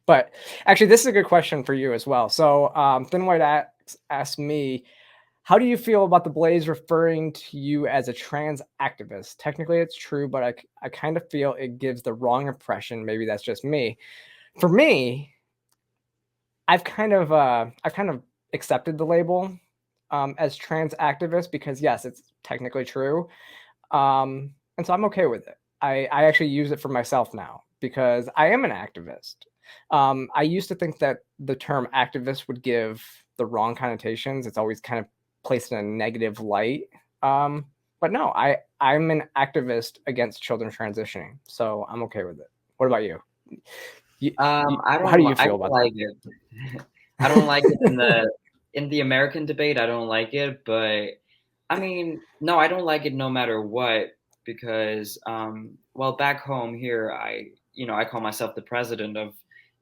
But actually, this is a good question for you as well. So, Thin White asked me, how do you feel about the Blaze referring to you as a trans activist? Technically, it's true, but I kind of feel it gives the wrong impression. Maybe that's just me. For me, I've kind of accepted the label as trans activist because yes, it's technically true, and so I'm okay with it. I actually use it for myself now because I am an activist. I used to think that the term activist would give the wrong connotations. It's always kind of placed in a negative light. But no, I'm an activist against children transitioning, so I'm okay with it. What about you? How do you I feel don't about that? like it. I don't like it in the American debate. I don't like it, but I mean, no, I don't like it no matter what because well, back home here, I call myself the president of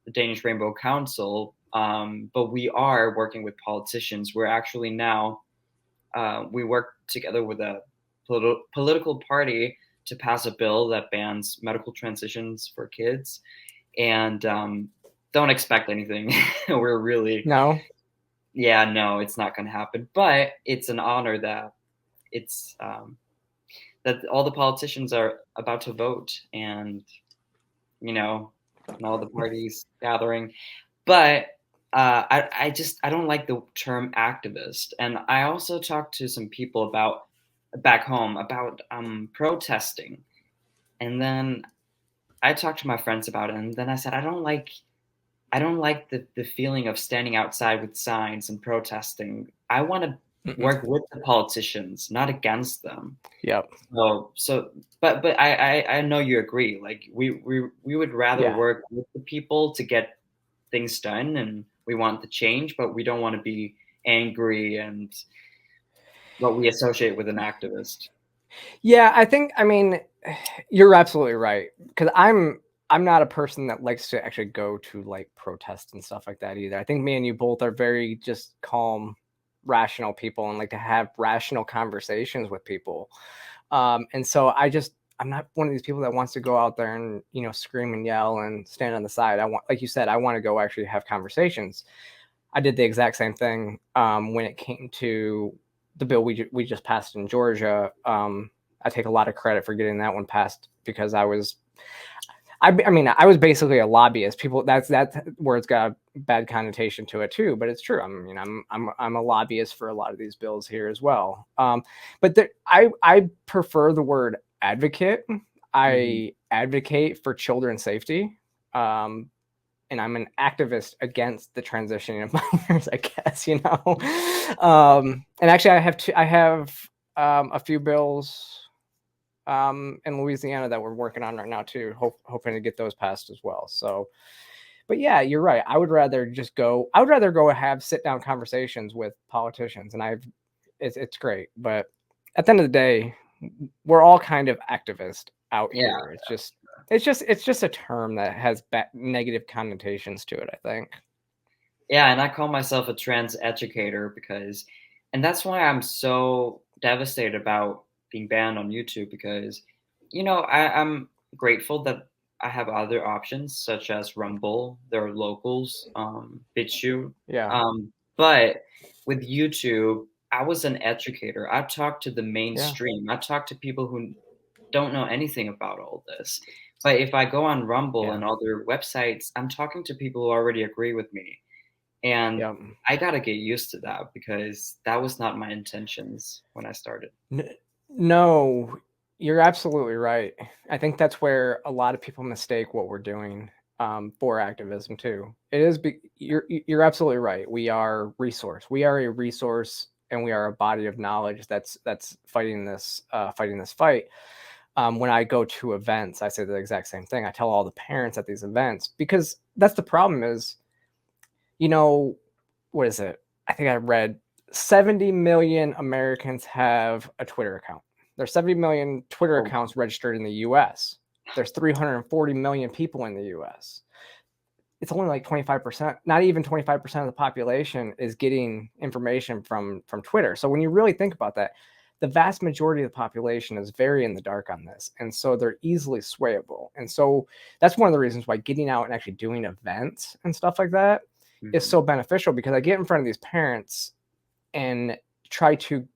the Danish Rainbow Council, but we are working with politicians. We're actually now we work together with a political party to pass a bill that bans medical transitions for kids, and don't expect anything. We're really, No. yeah, no, it's not going to happen. But it's an honor that it's that all the politicians are about to vote, and all the parties gathering. But I don't like the term activist, and I also talked to some people about back home about protesting, and then I talked to my friends about it, and then I said I don't like the feeling of standing outside with signs and protesting. I want to Mm-mm. work with the politicians, not against them. Yep. But I know you agree. Like we would rather Yeah. work with the people to get things done, and we want the change, but we don't want to be angry and what we associate with an activist. Yeah, I mean, you're absolutely right. Because I'm not a person that likes to actually go to like protests and stuff like that either. I think me and you both are very just calm, rational people and like to have rational conversations with people. And so I'm not one of these people that wants to go out there and scream and yell and stand on the side. I want, like you said, I want to go actually have conversations. I did the exact same thing when it came to the bill we just passed in Georgia. I take a lot of credit for getting that one passed because I mean, I was basically a lobbyist. People, that's where it's got a bad connotation to it too, but it's true. I mean, I'm a lobbyist for a lot of these bills here as well. But I prefer the word advocate. Hmm. I advocate for children's safety. And I'm an activist against the transitioning of minors, I guess, and actually, I have a few bills in Louisiana that we're working on right now too, hoping to get those passed as well. So, but yeah, you're right. I would rather go have sit down conversations with politicians, and it's great. But at the end of the day, we're all kind of activist out Yeah. here. It's just a term that has negative connotations to it, I think. Yeah, and I call myself a trans educator and that's why I'm so devastated about being banned on YouTube because, I'm grateful that I have other options such as Rumble, there are locals, BitChute, Yeah. but with YouTube, I was an educator. I talked to the Yeah. mainstream. I talked to people who don't know anything about all this. But if I go on Rumble Yeah. and other websites, I'm talking to people who already agree with me. And Yep. I gotta get used to that because that was not my intentions when I started. No, you're absolutely right. I think that's where a lot of people mistake what we're doing for activism too. You're absolutely right. We are resource. We are a resource, and we are a body of knowledge that's fighting this fight. When I go to events, I say the exact same thing. I tell all the parents at these events because that's the problem is, you know, what is it? I think I read 70 million Americans have a Twitter account. There's 70 million Twitter Oh, accounts registered in the US. There's 340 million people in the US. It's only like 25%, not even 25% of the population is getting information from Twitter. So when you really think about that, the vast majority of the population is very in the dark on this, and so they're easily swayable. And so that's one of the reasons why getting out and actually doing events and stuff like that is Mhm. so beneficial, because I get in front of these parents and try to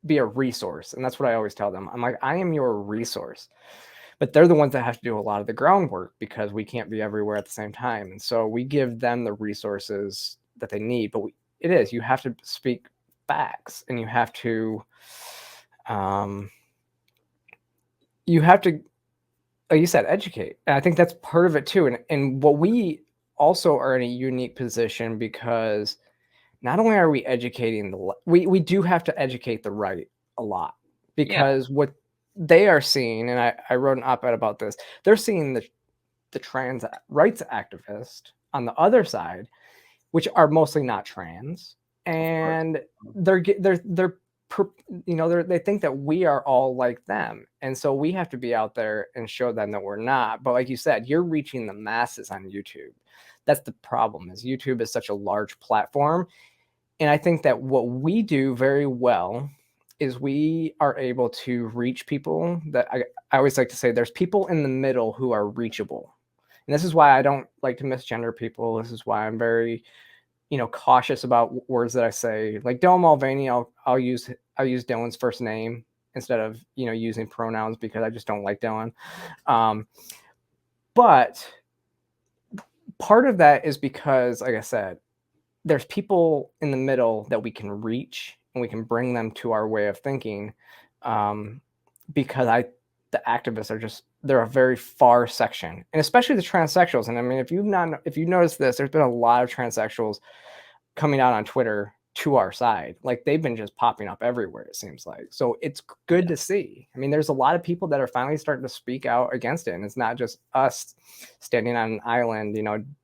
be a resource. And that's what I always tell them. I'm like, I am your resource, but they're the ones that have to do a lot of the groundwork because we can't be everywhere at the same time. And so we give them the resources that they need. But you have to speak facts, and um, you have to, like you said, educate. And I think that's part of it too. And what we also are in a unique position, because not only are we educating we do have to educate the right a lot, Yeah, because what they are seeing, and I wrote an op-ed about this, they're seeing the trans rights activist on the other side, which are mostly not trans, of course. and they're they think that we are all like them, and so we have to be out there and show them that we're not. But like you said, you're reaching the masses on YouTube. That's the problem, is YouTube is such a large platform. And I think that what we do very well is we are able to reach people that I always like to say there's people in the middle who are reachable. And this is why I don't like to misgender people. This is why I'm very, cautious about words that I say. Like Dylan Mulvaney, I'll use Dylan's first name instead of, using pronouns, because I just don't like Dylan. Um, but part of that is because, like I said, there's people in the middle that we can reach, and we can bring them to our way of thinking, um, because the activists are just, they're a very far section, and especially the transsexuals. And I mean, if you've noticed this, there's been a lot of transsexuals coming out on Twitter to our side. Like, they've been just popping up everywhere, it seems like. So it's good Yeah. to see. I mean, there's a lot of people that are finally starting to speak out against it, and it's not just us standing on an island,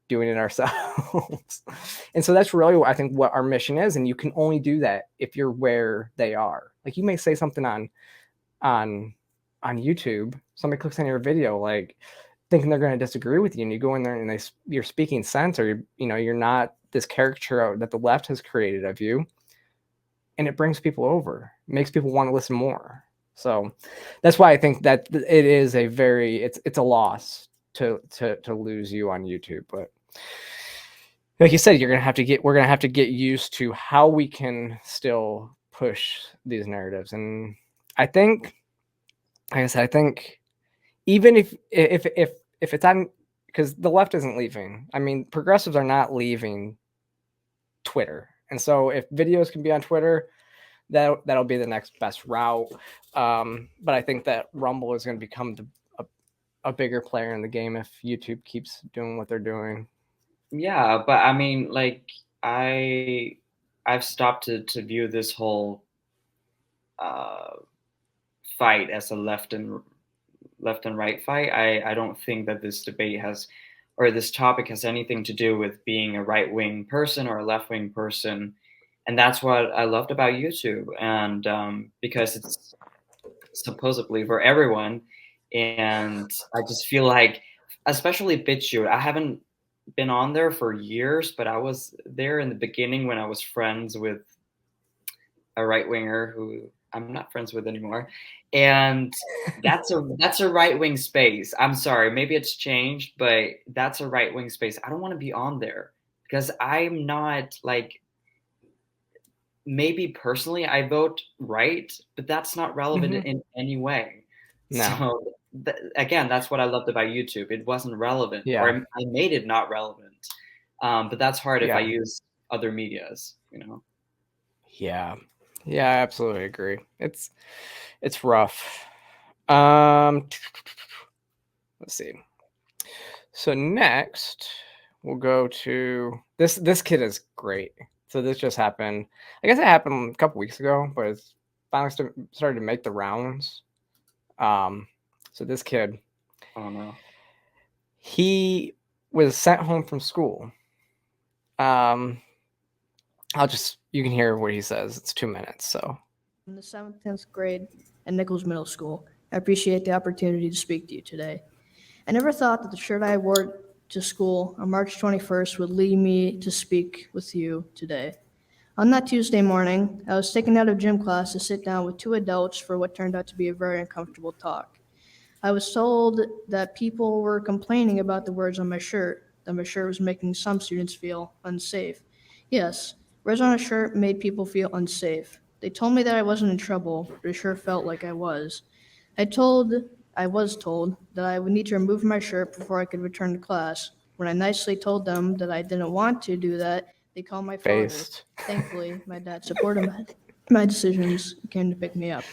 doing it ourselves. And so that's really what I think what our mission is. And you can only do that if you're where they are. Like, you may say something on on YouTube, somebody clicks on your video, like, thinking they're going to disagree with you, and you go in there and you're speaking sense, or you're not this caricature that the left has created of you, and it brings people over, makes people want to listen more. So that's why I think that it is it's a loss to lose you on YouTube. But like you said, we're gonna have to get used to how we can still push these narratives. And I think, like I said, I think even if it's on, because the left isn't leaving. I mean, progressives are not leaving Twitter, and so if videos can be on Twitter, that'll be the next best route. But I think that Rumble is going to become a bigger player in the game if YouTube keeps doing what they're doing. Yeah, but I mean, like, I I've stopped to view this whole uh, fight as a left and right fight. I don't think that this debate has, or this topic has anything to do with being a right wing person or a left wing person, and that's what I loved about YouTube, and because it's supposedly for everyone, and I just feel like, especially BitChute, I haven't been on there for years, but I was there in the beginning when I was friends with a right winger who I'm not friends with anymore, and that's a right wing space. I'm sorry, maybe it's changed, but that's a right wing space. I don't want to be on there because I'm not like, maybe personally I vote right, but that's not relevant Mm-hmm. in any way. No. So again, that's what I loved about YouTube. It wasn't relevant, or Yeah. I made it not relevant. But that's hard if I Yeah. use other medias, you know. Yeah. Yeah. I absolutely agree. It's rough. Um. Let's see. So next, we'll go to this. This kid is great. So this just happened. I guess it happened a couple weeks ago, but it's finally started to make the rounds. Um, so this kid, Oh no. he was sent home from school. Um, you can hear what he says. It's 2 minutes. So In the 7th, 10th grade at Nichols Middle School. I appreciate the opportunity to speak to you today. I never thought that the shirt I wore to school on March 21st would lead me to speak with you today. On that Tuesday morning, I was taken out of gym class to sit down with two adults for what turned out to be a very uncomfortable talk. I was told that people were complaining about the words on my shirt, that my shirt was making some students feel unsafe. Yes, words on a shirt made people feel unsafe. They told me that I wasn't in trouble, but it sure felt like I was. I told I was told that I would need to remove my shirt before I could return to class. When I nicely told them that I didn't want to do that, they called my father. Based. Thankfully, my dad supported my decisions and came to pick me up.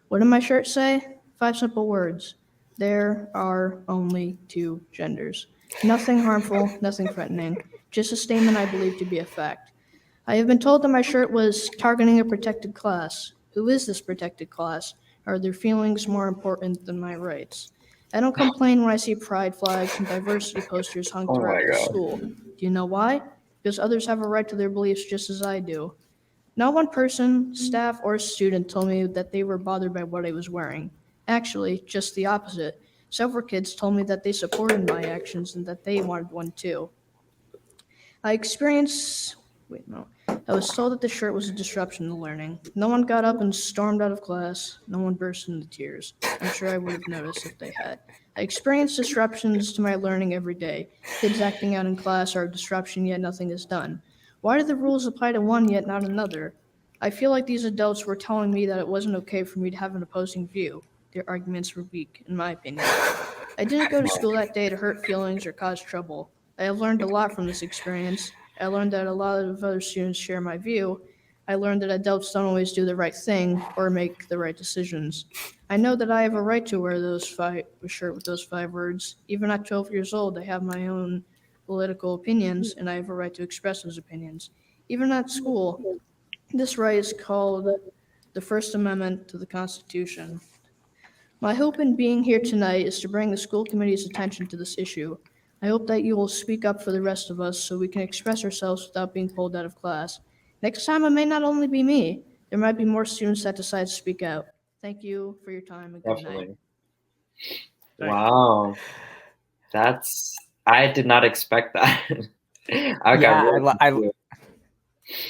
What did my shirt say? 5 simple words. There are only two genders. Nothing harmful, nothing threatening, just a statement I believe to be a fact. I have been told that my shirt was targeting a protected class. Who is this protected class? Are their feelings more important than my rights? I don't complain when I see pride flags and diversity posters hung Oh my throughout the god. school. Do you know why? Because others have a right to their beliefs just as I do. Not one person, staff, or student told me that they were bothered by what I was wearing. Actually, just the opposite. Several kids told me that they supported my actions and that they wanted one too. I experienced. Wait, no. I was told that the shirt was a disruption to learning. No one got up and stormed out of class. No one burst into tears. I'm sure I would have noticed if they had. I experience disruptions to my learning every day. Kids acting out in class are a disruption, yet nothing is done. Why do the rules apply to one yet not another? I feel like these adults were telling me that it wasn't okay for me to have an opposing view. Their arguments were weak, in my opinion. I didn't go to school that day to hurt feelings or cause trouble. I have learned a lot from this experience. I learned that a lot of other students share my view. I learned that adults don't always do the right thing or make the right decisions. I know that I have a right to wear a shirt with those 5 words. Even at 12 years old, I have my own political opinions, and I have a right to express those opinions. Even at school, this right is called the First Amendment to the Constitution. My hope in being here tonight is to bring the school committee's attention to this issue. I hope that you will speak up for the rest of us so we can express ourselves without being pulled out of class. Next time, it may not only be me, there might be more students that decide to speak out. Thank you for your time and good night. Definitely. Wow. I did not expect that. I got Yeah, real confused.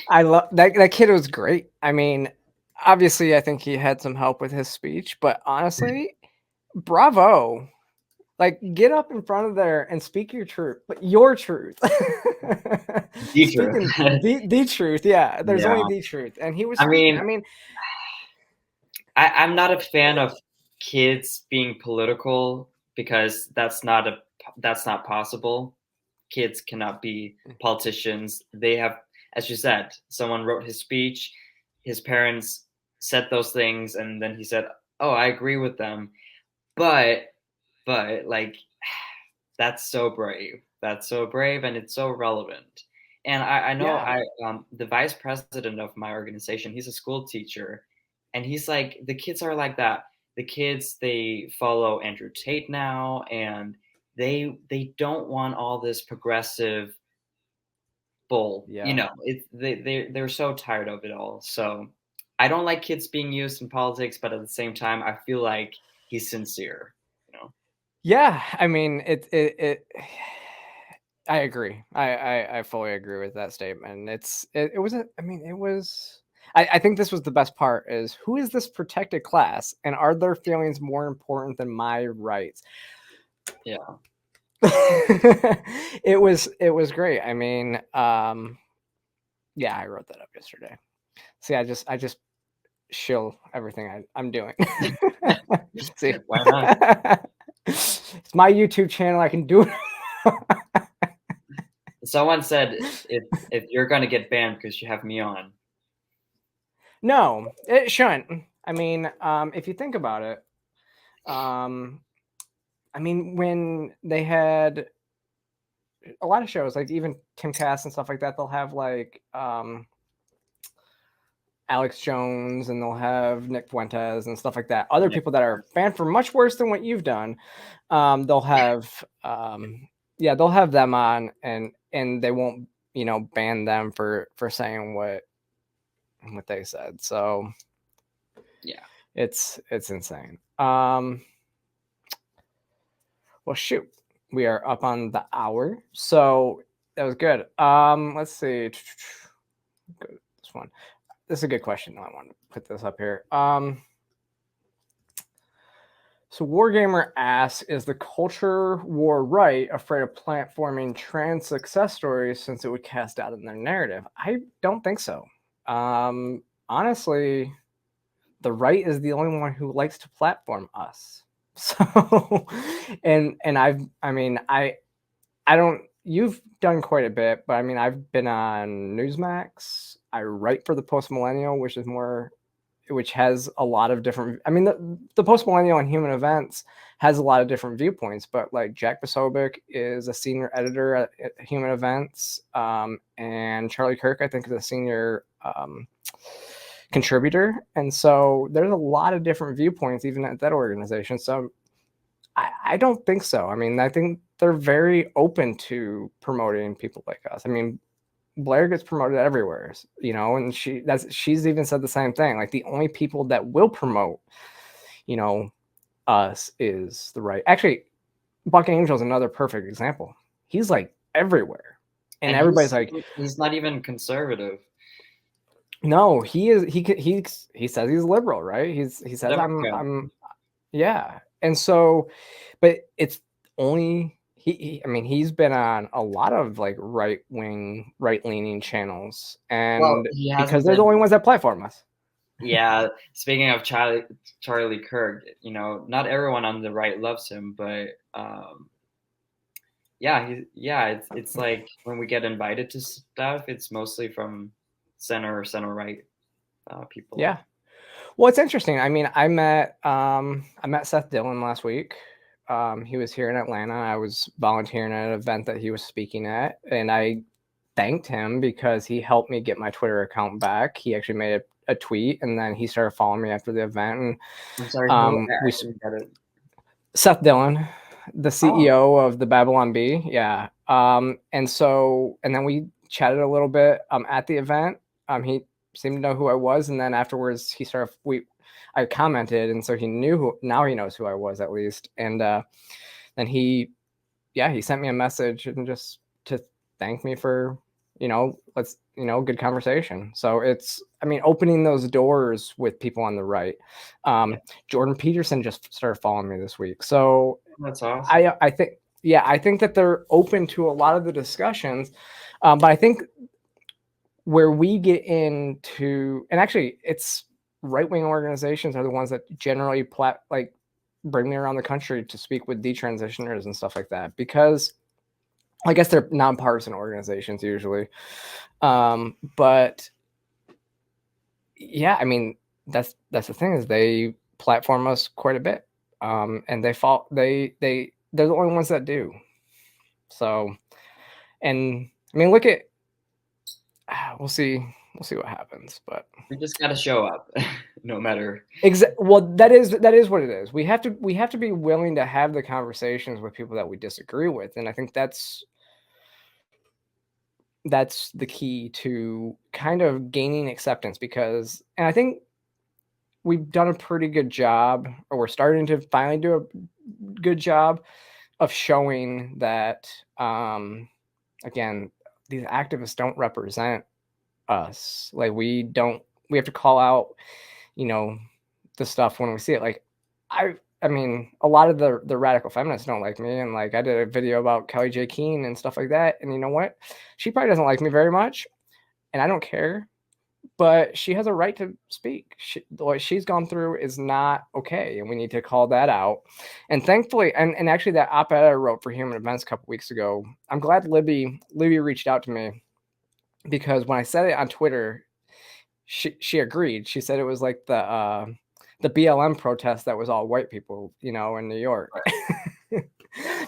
I love that kid was great. I mean, obviously I think he had some help with his speech, but honestly, bravo. Like, get up in front of there and speak your truth, but your truth. The Speaking truth. the truth, yeah. There's Yeah. only the truth, and he was I speaking. mean, I mean, I'm not a fan of kids being political because that's not possible. Kids cannot be politicians. They have, as you said, someone wrote his speech, his parents said those things, and then he said, "Oh, I agree with them." But like that's so brave. That's so brave, and it's so relevant. And I know yeah, the vice president of my organization, he's a school teacher, and he's like, the kids are like that. The kids, they follow Andrew Tate now, and they don't want all this progressive bull. You yeah. know, they're so tired of it all. So I don't like kids being used in politics, but at the same time, I feel like he's sincere. You know. Yeah, I mean, I agree. I fully agree with that statement. It was I mean, it was. I think this was the best part is who is this protected class and are their feelings more important than my rights? Yeah. It was great. I mean, yeah, I wrote that up yesterday. See, I just shill everything I'm doing. See, Why not? it's my YouTube channel. I can do it. Someone said if you're gonna get banned because you have me on. No, it shouldn't. I mean, if you think about it, I mean, when they had a lot of shows, like even Timcast and stuff like that, they'll have like Alex Jones and they'll have Nick Fuentes and stuff like that. Other Yeah. people that are banned for much worse than what you've done, they'll have yeah, they'll have them on and they won't, ban them for saying what they said. So Yeah. it's insane. Well, shoot, we are up on the hour, so that was good. Let's see. This one. This is a good question. I want to put this up here. So Wargamer asks, is the culture war right afraid of platforming trans success stories since it would cast doubt in their narrative? I don't think so. Honestly, the right is the only one who likes to platform us. So, and I don't, you've done quite a bit, but I mean, I've been on Newsmax. I write for the Post Millennial, which has a lot of different, I mean, the Post Millennial and Human Events has a lot of different viewpoints, but like Jack Posobiec is a senior editor at Human Events, and Charlie Kirk, I think, is a senior contributor. And so there's a lot of different viewpoints, even at that organization. So I don't think so. I mean, I think they're very open to promoting people like us. I mean, Blair gets promoted everywhere, you know, and she's even said the same thing. Like, the only people that will promote, you know, us is the right. Actually, Buck Angel's another perfect example. He's like everywhere, and everybody's like, he's not even conservative. No, he is. He says he's liberal, right? He says I'm yeah. And so, but it's only I mean, he's been on a lot of like right leaning channels, and because they're the only ones that platform us. Yeah. Speaking of Charlie Kirk, you know, not everyone on the right loves him, but it's like when we get invited to stuff, it's mostly from center right people. Yeah. Well, it's interesting. I mean, I met Seth Dillon last week. He was here in Atlanta. I was volunteering at an event that he was speaking at, and I thanked him because he helped me get my Twitter account back. He actually made a tweet, and then he started following me after the event. And I'm sorry, Seth Dillon, the CEO of the Babylon Bee. Yeah. And then we chatted a little bit at the event. He seemed to know who I was, and then afterwards I commented, and so he knew now he knows who I was, at least. And then he sent me a message and just to thank me for, you know, good conversation. So it's, I mean, opening those doors with people on the right. Jordan Peterson just started following me this week. So that's awesome. I think that they're open to a lot of the discussions. But I think where we get into, and actually it's right-wing organizations are the ones that generally bring me around the country to speak with detransitioners and stuff like that, because I guess they're nonpartisan organizations usually. But yeah, I mean, that's the thing, is they platform us quite a bit. And they're the only ones that do. So, and I mean, we'll see what happens, but we just got to show up no matter. Well, that is what it is. We have to be willing to have the conversations with people that we disagree with. And I think that's the key to kind of gaining acceptance, and I think we've done a pretty good job, or we're starting to finally do a good job of showing that, again, these activists don't represent us. Like, we have to call out, you know, the stuff when we see it. Like, I mean, a lot of the radical feminists don't like me, and like, I did a video about Kelly J. Keene and stuff like that, and you know what? She probably doesn't like me very much, and I don't care, but she has a right to speak. What she's gone through is not okay, and we need to call that out. And thankfully, and actually, that op-ed I wrote for Human Events a couple weeks ago, I'm glad Libby reached out to me, because when I said it on Twitter, she agreed. She said it was like the BLM protest that was all white people, you know, in New York.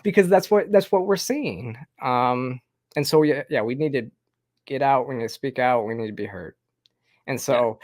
Because that's what we're seeing. And so we need to get out. We need to speak out. We need to be heard. And so